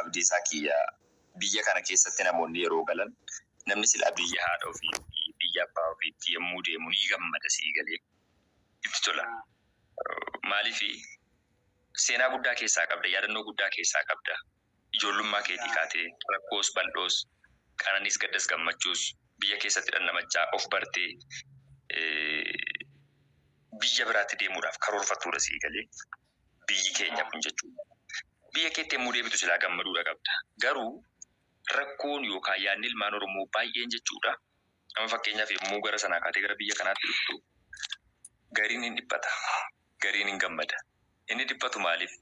abdii isaa kiyya biyya kana keessatti namoonni yeroo galan namni sila biyya haadha ofii biyya abbaa ofiitti yommuu deemu ni gammada sii galee itti tola. Maaliif seenaa guddaa keessaa qabda, yaadannoo guddaa keessaa qabda. Ijoollummaa keetii kaatee rakkoos bal'oos qananiis gaddas gammachuus biyya keessatti dhandhamachaa of bartee biyya biraatti deemuudhaaf karoorfattuudha sii galee biyyi keenya kun jechuudha. Biyya keetti yommuu deebitu silaa gammaduudha qabda. Garuu rakkoon yookaan yaadni ilmaan Oromoo baay'een jechuudha. Amma fakkeenyaaf yommuu gara sanaa kaatee gara biyya kanaatti dhuftu gariin hin dhiphata, gariin hin gammada. Inni dhiphatu maaliif?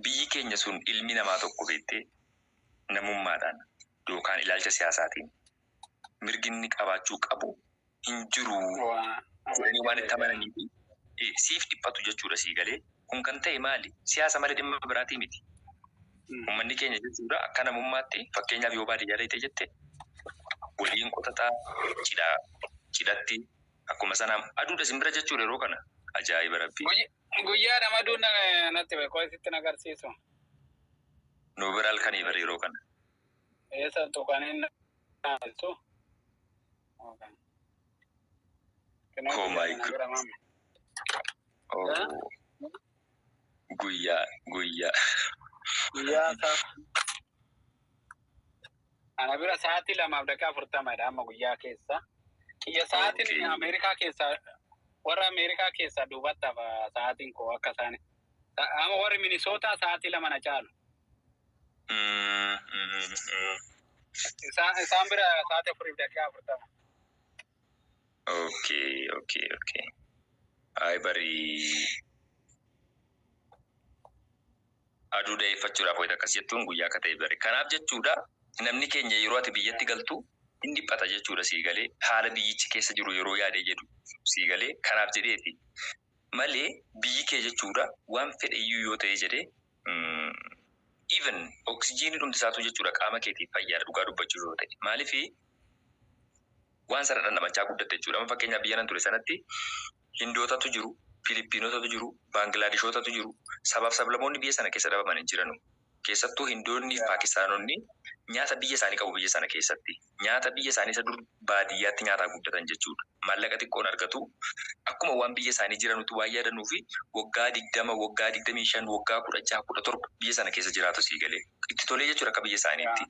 Biyyi keenya sun ilmi namaa tokko beektee namummaadhaan yookaan ilaalcha siyaasaatiin mirginni qabaachuu qabu hin jiru. Waan itti amananii siif dhiphatu jechuudha sii galee. Kun kan ta'e maali? Siyaasa malee dhimma biraatii miti. Uummanni keenya jechuudha akka namummaatti fakkeenyaaf yoo baadiyyaa ta'e jette waliin qotataa cidhatti akkuma sanaa aduudha simbira jechuudha yeroo kana ajaa'iba rabbii. Guyyaa ramaduu natti beekoo isitti nagarsiisu. Nu bira halkanii bara yeroo kana. Eessa tuqaniin naasu? Oh my God. Oh. Guyyaa. Guyyaa isaa. Ana bira sa'aatii 2:40 amma guyyaa keessa. Kiyya sa'aatiin Ameerikaa keessa warra Ameerikaa keessa duubatti hafa sa'aatiin koo akka isaani. Amma warri Minisootaa sa'aatii 2 na caalu. Isaan bira sa'aatii 4:40. Okay. Ay barii aduu dheeffachuudhaaf wayita akkas jettuun guyyaa akka ta'e bare. Kanaaf jechuudha namni keenya yeroo ati biyyatti galtu hin dhiphata jechuudha sii galee haala biyyichi keessa jiru yeroo yaadee jedhu sii galee kanaaf jedheeti malee biyyi kee jechuudha waan fedhe iyyuu yoo ta'e jedhee even oksijiinii dhumtisaatu jechuudha qaama keetiif fayyaadha dhugaa dubbachuu yoo ta'e maaliif waan sana dhandhamachaa guddatte jechuudha. Amma fakkeenyaaf biyya nan ture sanatti Hindootatu jiru, Filipiinotatu jiru, Baanglaadeshootatu jiru. Sabaaf sablamoonni biyya sana keessa dhabaman hin jiranu. Keessattuu Hindoonni fi Paakistaanonni nyaata biyya isaanii qabu biyya sana keessatti. Nyaata biyya isaanii isa dur baadiyyaatti nyaataa guddatan jechuudha. Maallaqa xiqqoon argatu akkuma waan biyya isaanii jiranutu waan yaadannuu fi waggaa 20, waggaa 25, waggaa 16, 17 biyya sana keessa jiraatu sii galee. Itti tolee jechuudha akka biyya isaaniitti.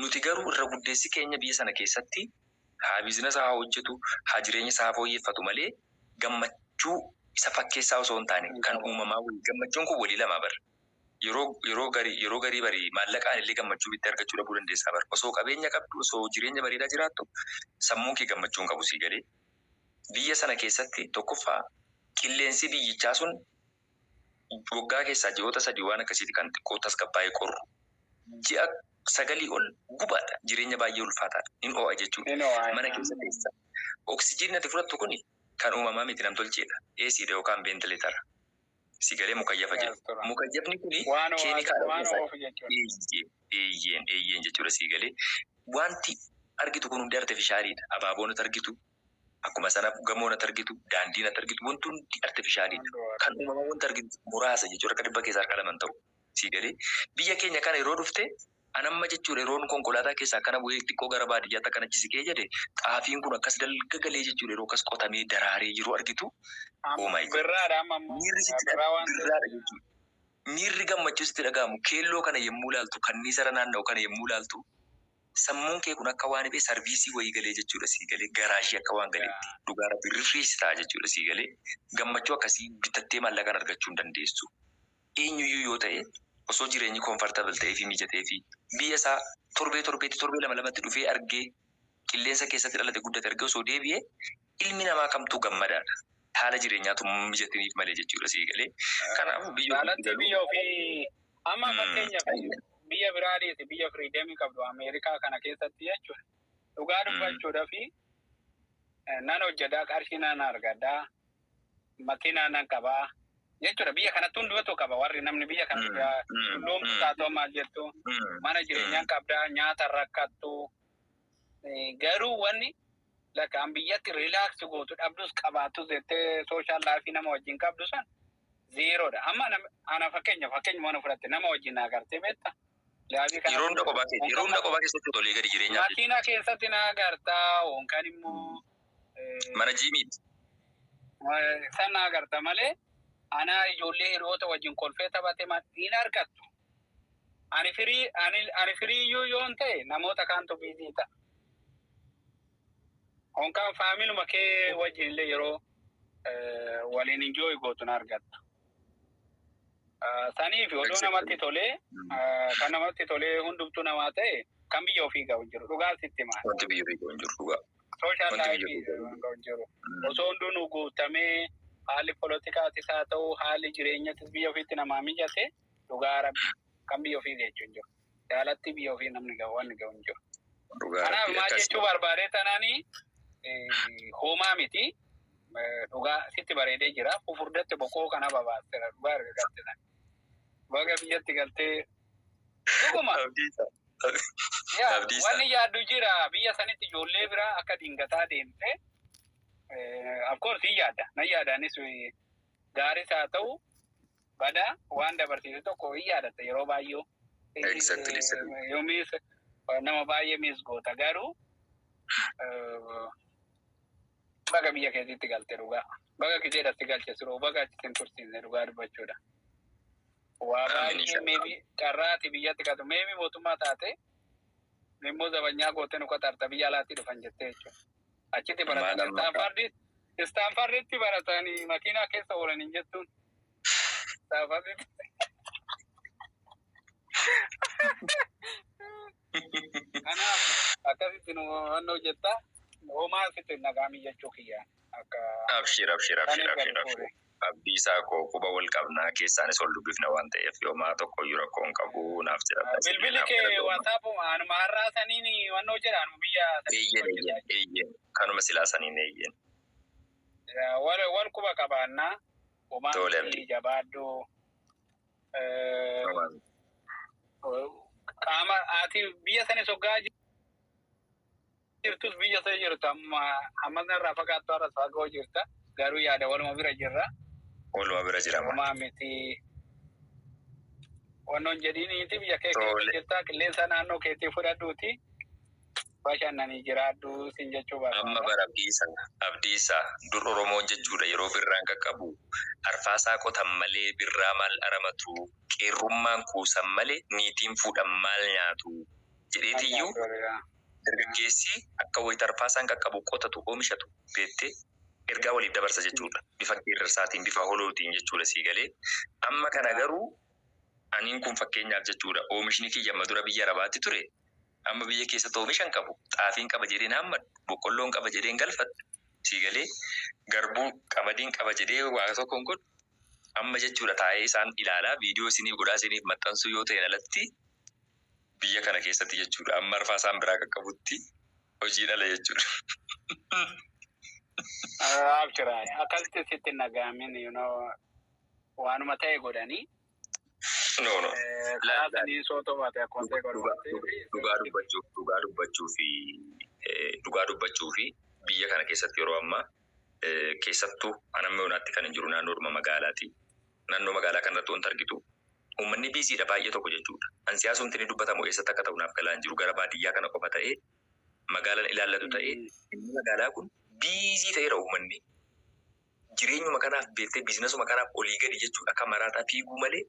Nuti garuu irra guddeessi keenya biyya sana keessatti haa biizinasa haa hojjetu, haa jireenya isaa fooyyeffatu malee gammachuu isa fakkeessaa osoo hin taane kan uumamaa waliin gammachuun kun walii lama bara. Yeroo garii barii maallaqaan illee gammachuu bitti argachuu dhabuu dandeessaa bara. Osoo qabeenya qabdu, osoo jireenya bareedaa jiraattu sammuun kee gammachuun qabu sii galee. Biyya sana keessatti tokkoffaa qilleensi biyyichaa sun waggaa keessaa ji'oota 3 waan akkasiiti kan xiqqoo tasgabbaa'ee qorru. Ji'a 9 ol gubaadha. Jireenya baay'ee ulfaataadha. Hin oo'a jechuudha. Mana keessa keessa. Oksijiinii ati fudhattu kuni kan uumamaa miti namtolcheedha. Eesiidha yookaan beentileetara. Sigalee mukayyafaa jedhu. Mukayyafni kuni keemikaala eeyyeen jechuudha sigalee. Wanti argitu kun hundi artifishaaliidha. Abaaboon argitu. Akkuma sana gamoon argitu, daandiin argitu, wanti hundi artifishaaliidha. Kan uumamaa wanti argitu muraasa jechuudha. Akka 100 keessaa harka 2 ta'u. Sigalee biyya keenya kana yeroo dhufte anamma jechuudha yeroon konkolaataa keessaa kana bu'ee xiqqoo gara baadiyyaatti akkana chisikee jedhe xaafiin kun akkas dalgagalee jechuudha yeroo akkas qotamee daraaree jiru argitu. Oh my God. Miirri gammachuu sitti dhaga'amu keelloo kana yommuu ilaaltu kanniisa naanna'u kana yommuu ilaaltu sammuun kee kun akka waan ibee sarviisii wayii galee jechuudha sii galee garaashii akka waan galeetti dhugaa rabbi rifriisi ta'a jechuudha sii galee gammachuu akkasii bitattee maallaqaan argachuu hin dandeessu. Eenyuyyuu yoo ta'e osoo jireenyi comfortable ta'ee fi mijatee fi biyya isaa torbee 2-2tti dhufee argee qilleensa keessatti dhalate guddate argee osoo deebi'ee ilmi namaa kamtuu gammadaadha. Haala jireenyaatu mijataniif malee jechuudha sii galee. Kanaafuu biyya ofii amma fakkeenyaaf biyya biraadhiiti biyya firiideemii qabdu Ameerikaa kana keessatti jechuudha. Dhugaa dubbachuudhaa fi nan hojjedhaa qarshii nan argadhaa makiinaa nan qabaa. Jechuudha biyya kanatti hundumatu qaba warri namni biyya kanatti loomtu taatoo maal jettu mana jireenyaa qabdaa nyaata rakkattu garuu wanni lakkaan biyyatti rilaaks gootu dhabdus qabaattu jettee sooshaal laayifii nama wajjin qabdu san zero da. Amma ana fakkeenya mana fudhatte nama wajjin agartee beekta. Yeroo hunda kophaa keessatti tolee gadi jireenyaa. Makiina keessatti na agartaa yookaan immoo mana jiimiiti. San na agarta malee ana ijoollee hiriyoota wajjin kolfee taphatee hin argattu. Ani firii iyyuu yoon ta'e namoota kaantu biizii ta'a. Yookaan faamiluma kee wajjin illee yeroo waliin enjoy gootu na argattu. Saniif odoo namatti tolee kan namatti tolee hundumtuu namaa ta'e kan biyya ofii ga'u jiru dhugaa sitti maal. Wanti biyya ofii ga'u jiru dhugaa. Social life ga'u jiru. Osoo hunduu guutamee haalli politikaatis haa ta'u haalli jireenyatis biyya ofiitti namaa mijate dhugaa rabbi kan biyya ofii jechuun jiru. Jaalatti biyya ofii namni ga'u wanni ga'u jiru. Kanaaf maal jechuu barbaadee tanaanii hoomaa miti. Dhugaa sitti bareedee jira. Fufurdatti boqoo kana babaaseera. Dhugaa erga galteedhaan. Baga biyyatti galtee dhuguma. Wanni yaaddu jira biyya sanitti ijoollee biraa akka dingataa deemte. Of course hin yaadda. Nan yaadaanis gaaris haa ta'u bada waan dabarsiise tokko hin yaadatta yeroo baay'ee. Yoomis nama baay'ee misgoota garuu baga biyya keessatti galte dhugaa. Baga kiseedhatti galche siroo baga achitti hin tursiisne dhugaa dubbachuudha. Waa baay'ee meebi carraati biyyatti gatu meebi mootummaa taate immoo zabanyaa gootee nu qaxarta biyya alaatti dhufan jettee jechuudha. Achitti baratan Istaanfarditti baratanii makiinaa keessa oolan hin jettuun. Istaanfarditti. Kanaaf akkasitti nu hannoo jettaa. Homaa sitti nagaami jechuu kiyyaa akka abshir. Abdiisaa koo quba wal qabnaa keessaanis ol dubbifna waan ta'eef yoomaa tokko iyyuu rakkoon qabu naaf jira. Bilbilli kee WhatsApp anuma har'aa saniin wannoo jedhaan biyya eeyyen kanuma silaa saniin eeyyen. Wal quba qabaannaa homaa jabaadduu qaama ati biyya sanis hoggaa jirtus biyya sana jirtu amma narraa fagaattu har'as fagoo jirta garuu yaada waluma bira jirra. Waluma bira jira. Homaa miti wannoon jedhiiniiti biyya kee keessa jirta qilleensa naannoo keetii fudhadhuuti bashannanii jiraadhu sin jechuu barbaada. Amma bara abdiisa dur Oromoon jechuudha yeroo birraan qaqqabu arfaasaa qotan malee birraa maal aramatu qeerrummaan kuusan malee niitiin fuudhan maal nyaatu jedheetiyyuu. Dargaggeessi akka wayita arfaasaan qaqqabu qotatu oomishatu beettee ergaa waliif dabarsa jechuudha. Bifa qeerrarsaatiin bifa holootiin jechuudha sii galee. Amma kana garuu aniin kun fakkeenyaaf jechuudha oomishni kiyya amma dura biyya arabaatti ture. Amma biyya keessatti oomishan qabu. Xaafiin qaba jedheen hammadhu. Boqqolloon qaba jedheen galfadhu. Sii galee garbuu qamadiin qaba jedhee waa tokkoon godhu. Amma jechuudha taa'ee isaan ilaalaa viidiyoo isiniif godhaa isiniif maxxansuu yoo ta'e alatti biyya kana keessatti jechuudha amma arfaasaan biraa qaqqabutti hojii dhala jechuudha. Abshira akkasitti sitti nagaamin waanuma ta'e godhanii. No. Laatanii sootoo baate akkoonsee dhugaa dubbachuu fi biyya kana keessatti yeroo ammaa keessattuu anamma unaatti kan hin jiru naannoodhuma magaalaati. Naannoo magaalaa kanarratti wanti argitu uummanni biisiidha baay'ee tokko jechuudha. Ansiyaasumti inni dubbatamu eessatti akka ta'u naaf galaan jiru gara baadiyyaa kana qofa ta'ee magaalaan ilaallatu ta'ee inni magaalaa kun biizii ta'eera uummanni. Jireenyuma kanaaf beektee biizinasuma kanaaf olii gadi jechuudha akka maraataa fiiguu malee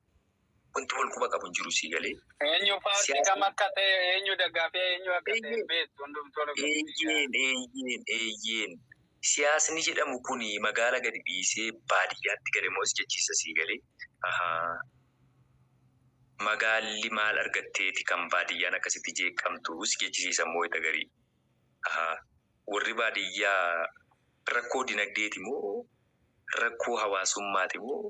wanti wal quba qabu hin jiru sii galee. Eenyu paartii kam akka ta'e eenyu daggaafee eenyu akka ta'e beektu hundumtuu eeyyeen. Siyaasni jedhamu kun magaala gadi dhiisee baadiyyaatti galemoos jechiisa sii galee. Magaalli maal argatteeti kan baadiyyaan akkasitti jeeqamtus jechisiisan moo itti garii. Warri baadiyyaa rakkoo dinagdeeti moo rakkoo hawaasummaati moo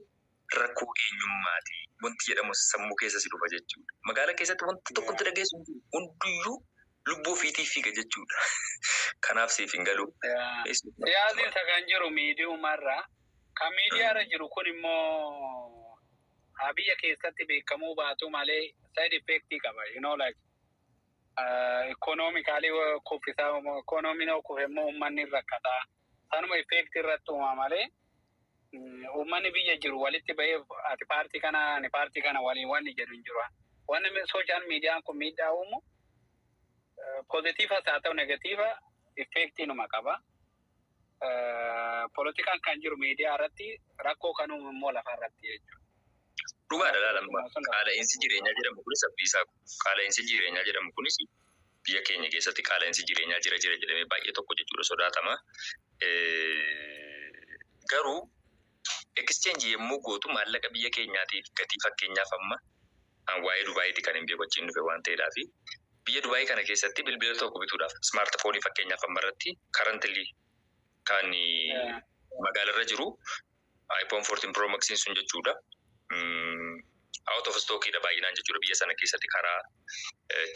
rakkoo eenyummaati wanti jedhamu sammuu keessa si dhufa jechuudha. Magaala keessatti wanti tokkotti dhageessu hunduyyuu lubbuu ofiitiif fiiga jechuudha. Kanaaf siif hin galu. Siyaasni isa kan jiru miidiyuumarraa kan miidiyaarra jiru kun immoo biyya keessatti beekamuu baatu malee side effect qaba. Like economically kuffisaa economiin kufemmoo uummanni rakkataa. Sanuma effect irratti uuma malee uummanni biyya jiru walitti bahee ati paartii kana ani paartii kana waliin wanni jedhu hin jiru. Wanni sooshaal miidiyaan kun miidhaa uumu pozitiivas haa ta'u negatiiva effektii numa qaba. Poolitikaan kan jiru miidiyaa irratti rakkoo kan uumu immoo lafa irratti jechuudha. Dhugaadha laalama. Qaala'insi jireenyaa jedhamu kunis abdiisaa qaala'insi jireenyaa jedhamu kunis biyya keenya keessatti qaala'insi jireenyaa jira jedhamee baay'ee tokko jechuudha sodaatama. Garuu exchange yommuu gootu maallaqa biyya keenyaatiif gatii fakkeenyaaf amma waa'ee Dubaayiiti kan hin beekachiin dhufe waan ta'eedhaaf biyya Dubaayii kana keessatti bilbila tokko bituudhaaf smaartifoonii fakkeenyaaf amma irratti currently kan magaalarra jiru iPhone 14 Pro Max sun jechuudha. Out of stock ida baay'inaan jechuudha biyya sana keessatti karaa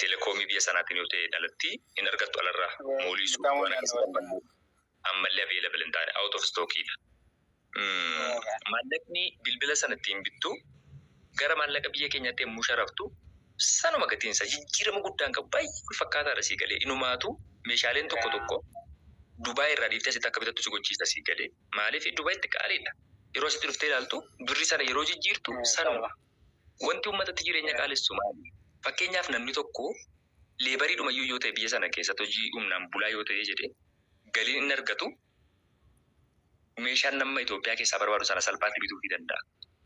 telekoomii biyya sanaatiin yoo ta'e dhalatti hin argattu alarraa moolii sun ammallee available hin taane out of stock ida. Maallaqni bilbila sanattiin bittu gara maallaqa biyya keenyaatti yommuu sharaftu sanuma gatiinsa jijjiirama guddaan qabu baay'ee fakkaataadha sii galee inumaatu meeshaaleen tokko tokko Dubaay irraa dhiiftee asitti akka bitattu si gochiisa sii galee maaliif Dubaayitti qaaliidha yeroo asitti dhuftee ilaaltu birri sana yeroo jijjiirtu sanuma wanti uummatatti jireenya qaalessu maali fakkeenyaaf namni tokko leebariidhuma iyyuu yoo ta'e biyya sana keessatti hojii humnaan bulaa yoo ta'e jedhee galiin inni argatu meeshaan nama Itoophiyaa keessaa barbaadu sana salphaatti bituu fi danda'a.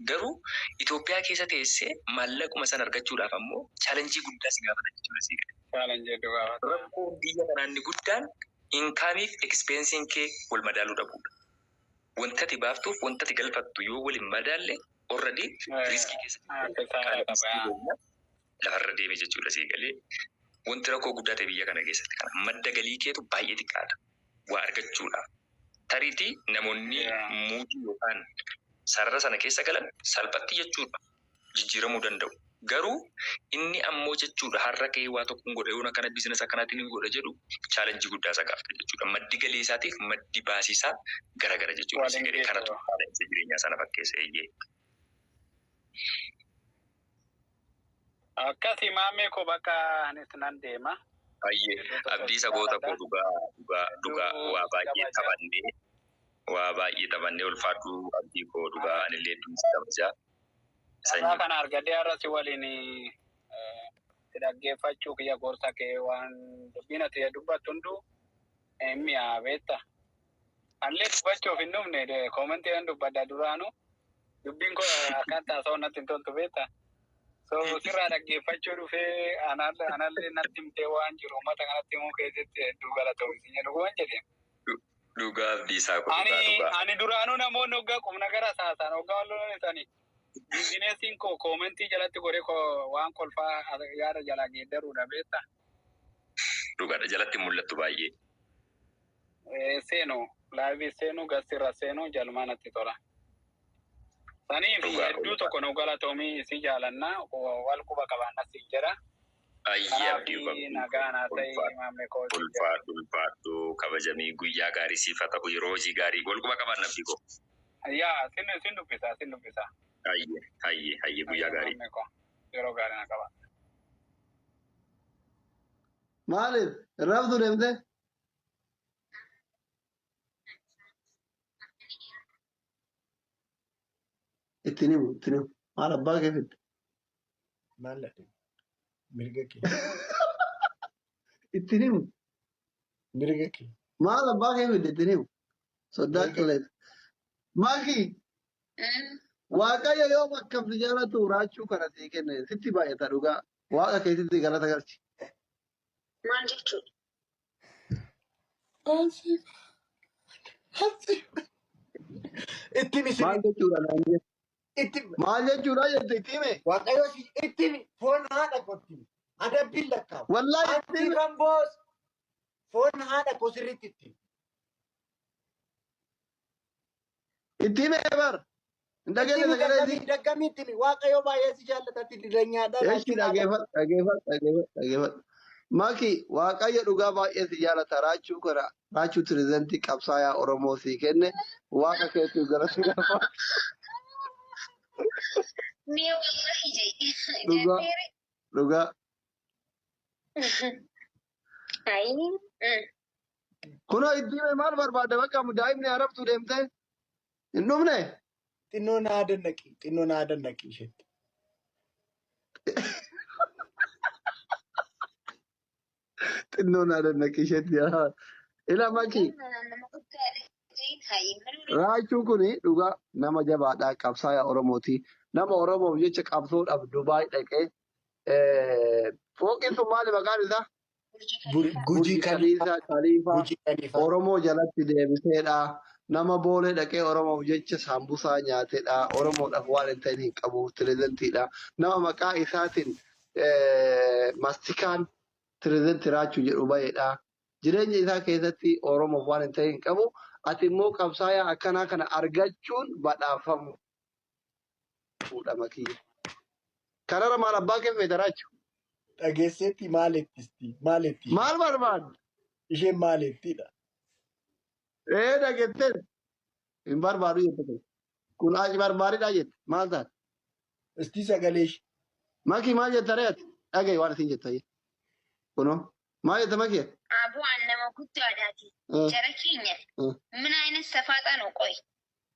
Garuu Itoophiyaa keessa teessee maallaquma sana argachuudhaaf ammoo chaalenjii guddaa si gaafata jechuudha si gadi. Chaalenjii gaafata. Rakkoon biyya kanaa inni guddaan inkaamiif ekspensiin kee wal madaaluu dhabuudha. Wanta ati baaftuuf wanta ati galfattu yoo wal hin madaalle already riskii keessatti lafarra deemee jechuudha si galee. Wanti rakkoo guddaa ta'e biyya kana keessatti kana madda galii keetu baay'ee xiqqaadha. Waa argachuudhaaf. Tariitii namoonni muutii yookaan sarara sana keessa galan salphatti jechuudha jijjiiramuu danda'u. Garuu inni ammoo jechuudha har'a ka'ee waa tokko hin godhe yoona kana biizinasa kanaatiin hin godha jedhu chaalenjii guddaa isa gaafata jechuudha. Maddi galii isaatiif maddi baasisaa garagara jechuudha. Si galee kanatu qaala'insa jireenyaa sana fakkeessa eeyyee. Akkasii maamee koo bakka anis nan deema. Baay'ee abdii sagoota koo dhugaa waa baay'ee taphannee ulfaadhu abdii koo dhugaa anillee dhumsi taphachaa. Sarara kana argadee har'asi waliin dhaggeeffachuu kiyya gorsa kee waan dubbiin ati dubbattu hunduu mi'aa beekta. Anillee dubbachuuf hin dhumne koomentii kan dubbadda duraanu dubbiin koo akkaan taasoo natti hin toltu beekta. So sirraa dhaggeeffachuu dhufee anallee natti himtee waan jiru uummata kanatti himuu keessatti hedduu galatoomsiin jedhu waan jedheen. Dhugaa abdii isaa kun dhugaa. Ani duraanuu namoonni hoggaa qubna gara saasaan hoggaa walloon isaanii biizinesiin koo koomentii jalatti godhee waan kolfaa yaada jalaa geeddaruudha beekta. Dhugaadha jalatti mul'attu baay'ee. Seenuu laayivii seenuu gassirra seenuu jalumaa natti tola. Saniif hedduu tokko nu galatoomii si jaalannaa wal quba qabaanna si jedha. Ayyee abdii nagaa ta'e maamee koo ulfaadhu kabajamii guyyaa gaarii siif haa ta'u yeroo hojii gaarii wal quba qabaanna abdii koo. Yaa sin dubbisa. Ayyee guyyaa gaarii. Yeroo gaarii na qaba. Maaliif raabdu deemtee? Ittiin himu maal abbaa kee fidde? Maal latte? Mirga kee. Ittiin himu Mirga kee. maal abbaa kee fidde ittiin himu sodaa qilleeta. Maakii waaqayyo yoo bakka jaalatu raachuu kana sii kenne sitti baay'ata dhugaa waaqa keetitti galata galchi. Maal jechuudha? Itti misi. Maal jechuudha naan jedhe? Itti Maal jechuudha jette itti hime? waaqayyo si itti foon haadha kotti. Adabbiin lakkaawu. Wallaahi itti Ati hime. kan boos foon haadha koo sirriitti itti. Itti hime bar. Hin dhageenye sagalee isii. Daggamii itti himi. Waaqayyo baay'ee si jaallatatti didanyaadha. Eeshi dhageeffadhu. Maki waaqayyo dhugaa baay'ee si jaalata raachuu kana raachuu pirezidantii qabsaayaa Oromoo sii kenne waaqa keetiif galata galfa. Mee wallahi jee. Dhugaa. Dhugaa. Ayi. Kunoo itti hime maal barbaadde bakka daa'imni arabtu deemte hin dhumne Xinnoon aadan naqi isheetti. Xinnoon aadan naqi isheetti. Ila Maki. Raachuun kun dhugaa nama jabaadha qabsaa'aa Oromooti. Nama Oromoof jecha qabsoodhaaf Dubaay dhaqee fooqiin sun maali maqaan isaa? Gujii Kaliifaa Oromoo jalatti deebiseedha. Nama boolee dhaqee Oromoof jecha saambusaa nyaateedha. Oromoodhaaf waan hin ta'in hin qabu. Pireezidentiidha. Nama maqaa isaatiin mastikaan pireezidenti Raachuu jedhu baheedha. Jireenya isaa keessatti Oromoof waan hin ta'in hin qabu. Ati immoo qabsaa'aa akkanaa kana argachuun badhaafamuudha Makii. Kanarra maal abbaa kee feeta Raachuu? Dhageesseetti maaleettisti? Maal barbaadu? Isheen maaleettidha. Dhageetteen hin barbaadu jette. Kun achi barbaadidha jette. Maal taate? Isti sagalee ishee. Makii maal jetta re'ati? Dhagaye waan isin jetta. Kunoo maal jetta Makii? Abu'aan nama guddaadhaati. Jara keenya. Min ayነት ሰፋጣ ነው? ቆይ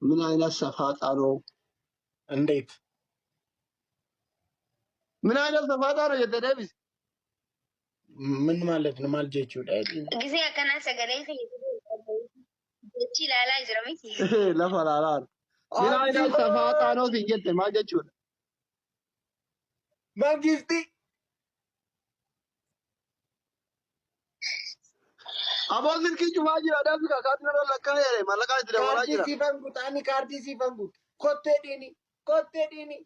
ምን አይነት ሰፋጣ ነው? እንዴት ምን አይነት ሰፋጣ ነው jette deebisi. ምን ማለት ነው? maal jechuudha? ጊዜ akkanaa sagalee jechi ilaalaa jira miti. Lafa laalaa. ምን አይነት ሰፋጣ ነው siin jette maal jechuudha? Mangisti. Abboon silkii cufaa jira. Daansi kaasaatiin irra lakkaa jedhee mallaqaa itti dabalaa jira. Kaartii siifan guutu. Kottee dhiini.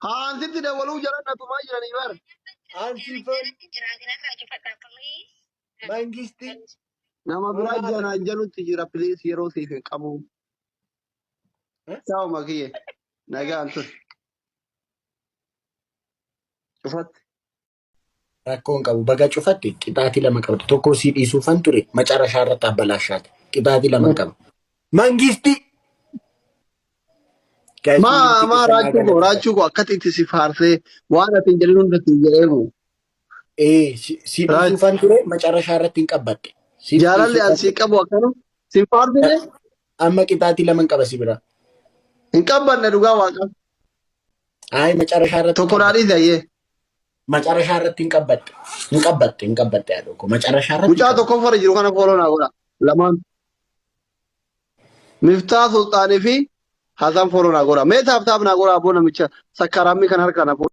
Haansitti dabaluu jalan natumaa jiranii bara. Mangisti. Nama biraa janaa jalutti jira piliis yeroo siif hin qabu. Saa'u Makiyye nagaan ture. Cufatti. Rakkoon qabu baga cufatti qixaatii lama qabdi. Tokko sii dhiisuufan ture macarashaa irratti abbalaashaati. Qixaatii lama qaba. Mangisti. Raachuu koo akkatti itti si faarsee waan ati hin jedhin hundatti hin jedheemu. Sii dhiisuufan ture macarashaa irratti hin qabbadde. Jaalalli asii qabu akkana si faarsine. Amma qixaatii lama qaba si bira. Hin qabbanne dhugaa waaqa. Ayi macarashaa irratti. Tokko daadhii ta'ee. Macarashaa irratti hin qabbatte yaadoko. Macarashaa irratti. Mucaa tokko fara jiru kana fooloo naa godha. Lamaan. Miftaa Sultaanii fi Hasan fooloo naa godha. Mee taaf naa godha abboo namicha sakkaraamii kan harkaan abboo.